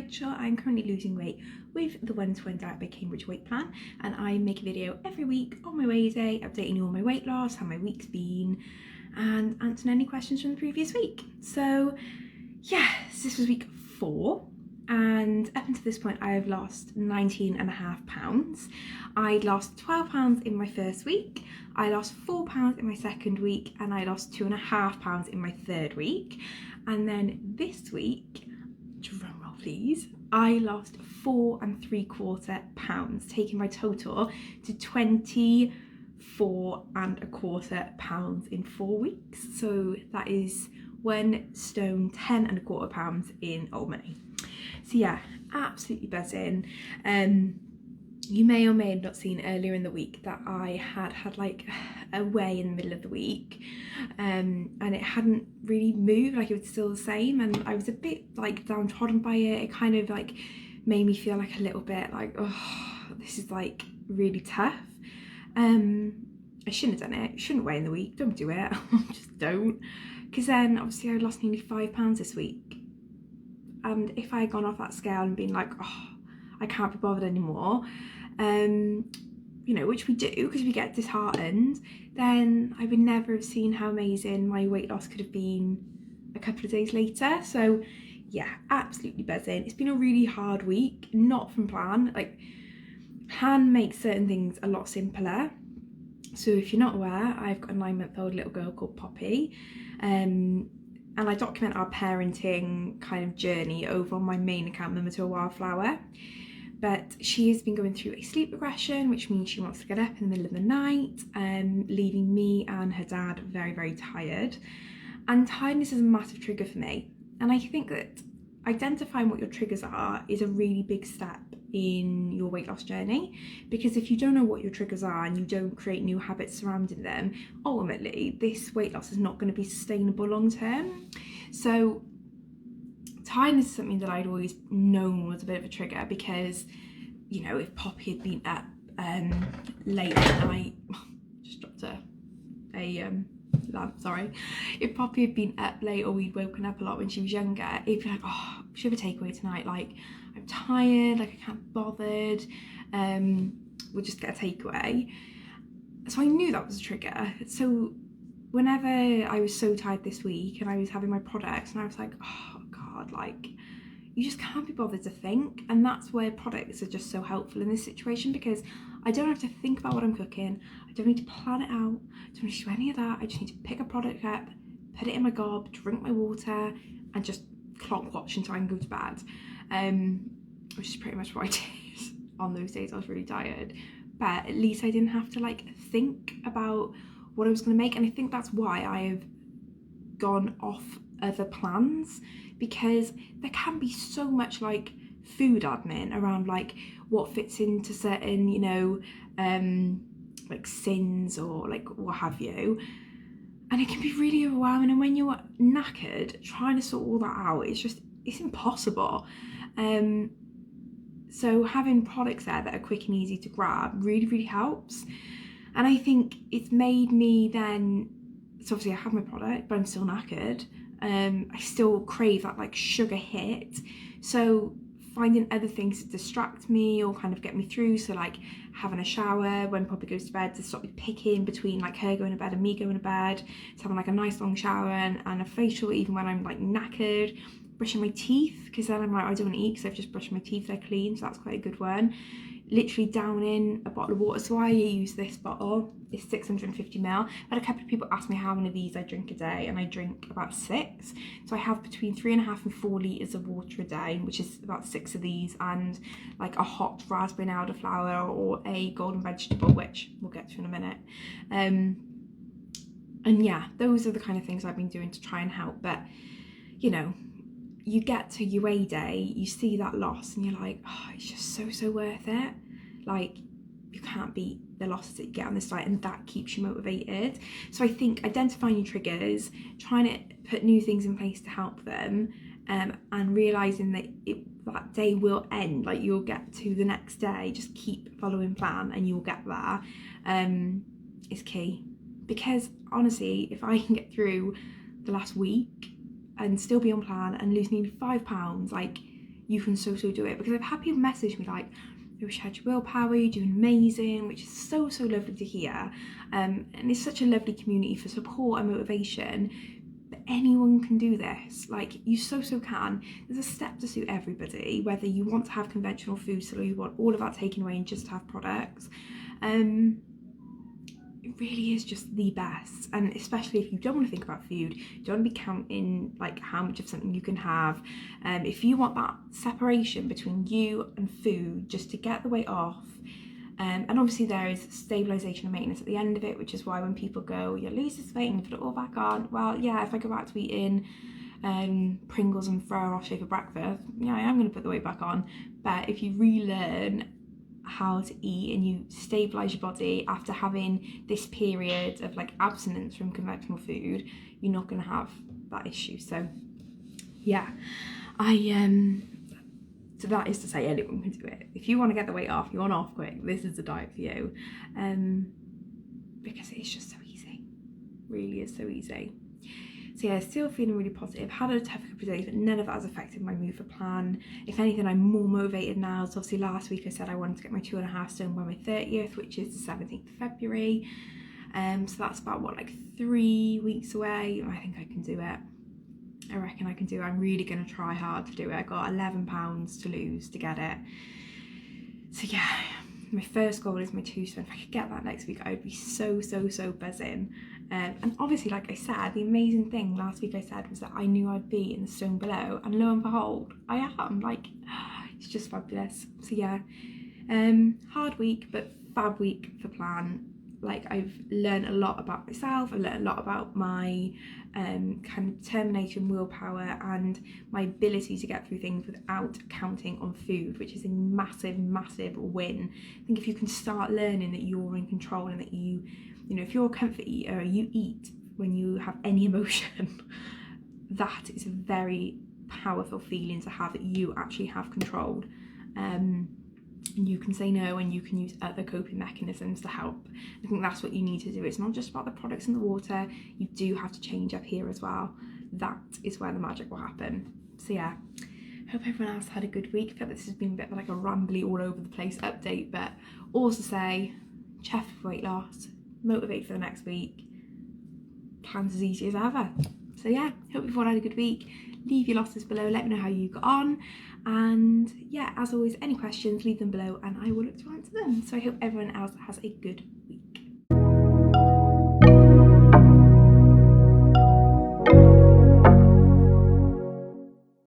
Rachael. I'm currently losing weight with the One2One diet by cambridgeweightplan, and I make a video every week on my way day, updating you on my weight loss, how my week's been, and answering any questions from the previous week. So yes, this was week 4, and up until this point I've lost 19.5 pounds. I lost 12 pounds in my first week, I lost 4 pounds in my second week, and I lost 2.5 pounds in my third week. And then this week, drum roll please, I lost 4 3/4 pounds, taking my total to 24 1/4 pounds in 4 weeks. So that is 1 stone 10 1/4 pounds in old money. So yeah, absolutely buzzing. You may or may have not seen earlier in the week that I had like a weigh in the middle of the week, and it hadn't really moved, like it was still the same, and I was a bit like downtrodden by it. It kind of like made me feel like a little bit like, oh, this is like really tough. I shouldn't have done it. Shouldn't weigh in the week. Don't do it. Just don't. Because then obviously I lost nearly 5 pounds this week, and if I had gone off that scale and been like, oh, I can't be bothered anymore, you know, which we do because we get disheartened, then I would never have seen how amazing my weight loss could have been a couple of days later. So yeah, absolutely buzzing. It's been a really hard week, not from plan. Like, plan makes certain things a lot simpler. So if you're not aware, I've got a 9-month-old little girl called Poppy, and I document our parenting kind of journey over on my main account, Wildflower. But she has been going through a sleep regression, which means she wants to get up in the middle of the night, leaving me and her dad very, very tired. And tiredness is a massive trigger for me. And I think that identifying what your triggers are is a really big step in your weight loss journey, because if you don't know what your triggers are and you don't create new habits surrounding them, ultimately this weight loss is not going to be sustainable long term. So tiredness is something that I'd always known was a bit of a trigger, because, you know, if Poppy had been up late at night, just dropped a lamp, sorry. If Poppy had been up late or we'd woken up a lot when she was younger, it'd be like, oh, should we have a takeaway tonight? Like, I'm tired, like I can't be bothered, we'll just get a takeaway. So I knew that was a trigger. So whenever I was so tired this week and I was having my products and I was like, oh God, like, you just can't be bothered to think. And that's where products are just so helpful in this situation, because I don't have to think about what I'm cooking, I don't need to plan it out, I don't need to do any of that. I just need to pick a product up, put it in my gob, drink my water, and just clock watch until I can go to bed, which is pretty much what I did on those days I was really tired. But at least I didn't have to like think about what I was going to make. And I think that's why I have gone off other plans, because there can be so much like food admin around like what fits into certain, you know, like sins or like what have you, and it can be really overwhelming. And when you're knackered trying to sort all that out, it's impossible. So having products there that are quick and easy to grab really, really helps. And I think it's made me then, so obviously I have my product, but I'm still knackered. I still crave that like sugar hit. So finding other things to distract me or kind of get me through. So like having a shower when Poppy goes to bed to stop me picking between like her going to bed and me going to bed. To having like a nice long shower and a facial even when I'm like knackered. Brushing my teeth, because then I'm like, I don't want to eat because I've just brushed my teeth, they're clean, so that's quite a good one. Literally downing a bottle of water. So I use this bottle, it's 650ml. I had a couple of people ask me how many of these I drink a day, and I drink about 6. So I have between 3.5 and 4 litres of water a day, which is about 6 of these, and like a hot raspberry and elderflower or a golden vegetable, which we'll get to in a minute. And yeah, those are the kind of things I've been doing to try and help. But you know, you get to your weigh day, you see that loss and you're like, oh, it's just so worth it. Like, you can't beat the losses that you get on this diet, and that keeps you motivated. So I think identifying your triggers, trying to put new things in place to help them, and realising that that day will end, like you'll get to the next day, just keep following plan and you'll get there, is key. Because honestly, if I can get through the last week and still be on plan and lose nearly 5 pounds, like, you can so do it. Because I've had people message me like, you had your willpower, you're doing amazing, which is so lovely to hear. And it's such a lovely community for support and motivation. But anyone can do this, like you so can. There's a step to suit everybody, whether you want to have conventional food or you want all of that taken away and just have products. It really is just the best. And especially if you don't want to think about food, you don't want to be counting like how much of something you can have. If you want that separation between you and food just to get the weight off, and obviously there is stabilisation and maintenance at the end of it, which is why when people go, you lose this weight and you put it all back on, well yeah, if I go back to eating Pringles and Ferrero Rocher for breakfast, yeah, I am going to put the weight back on. But if you relearn how to eat and you stabilize your body after having this period of like abstinence from conventional food, you're not going to have that issue. So yeah, so that is to say anyone can do it. If you want to get the weight off, you want off quick, this is the diet for you, because it's just so easy, really is so easy. So yeah, still feeling really positive. Had a tough couple of days, but none of that has affected my move for plan. If anything, I'm more motivated now. So obviously last week I said I wanted to get my 2.5 stone by my 30th, which is the 17th of February. So that's about what, like 3 weeks away. I think I can do it. I reckon I can do it. I'm really going to try hard to do it. I got 11 pounds to lose to get it. So yeah, my first goal is my 2 stone. If I could get that next week, I would be so buzzing. And obviously, like I said, the amazing thing last week I said was that I knew I'd be in the stone below, and lo and behold, I am. Like, it's just fabulous. So yeah, hard week, but fab week for plan. Like, I've learned a lot about myself. I've learned a lot about my kind of determination, willpower, and my ability to get through things without counting on food, which is a massive win. I think if you can start learning that you're in control and that you know, if you're a comfort eater, you eat when you have any emotion, that is a very powerful feeling to have, that you actually have control. And you can say no, and you can use other coping mechanisms to help. I think that's what you need to do. It's not just about the products in the water. You do have to change up here as well. That is where the magic will happen. So yeah, hope everyone else had a good week. I feel like this has been a bit like a rambly all over the place update, but also say, chef for weight loss, motivate for the next week, plans as easy as ever. So yeah, hope you've all had a good week. Leave your losses below, let me know how you got on, and yeah, as always, any questions, leave them below and I will look to answer them. So I hope everyone else has a good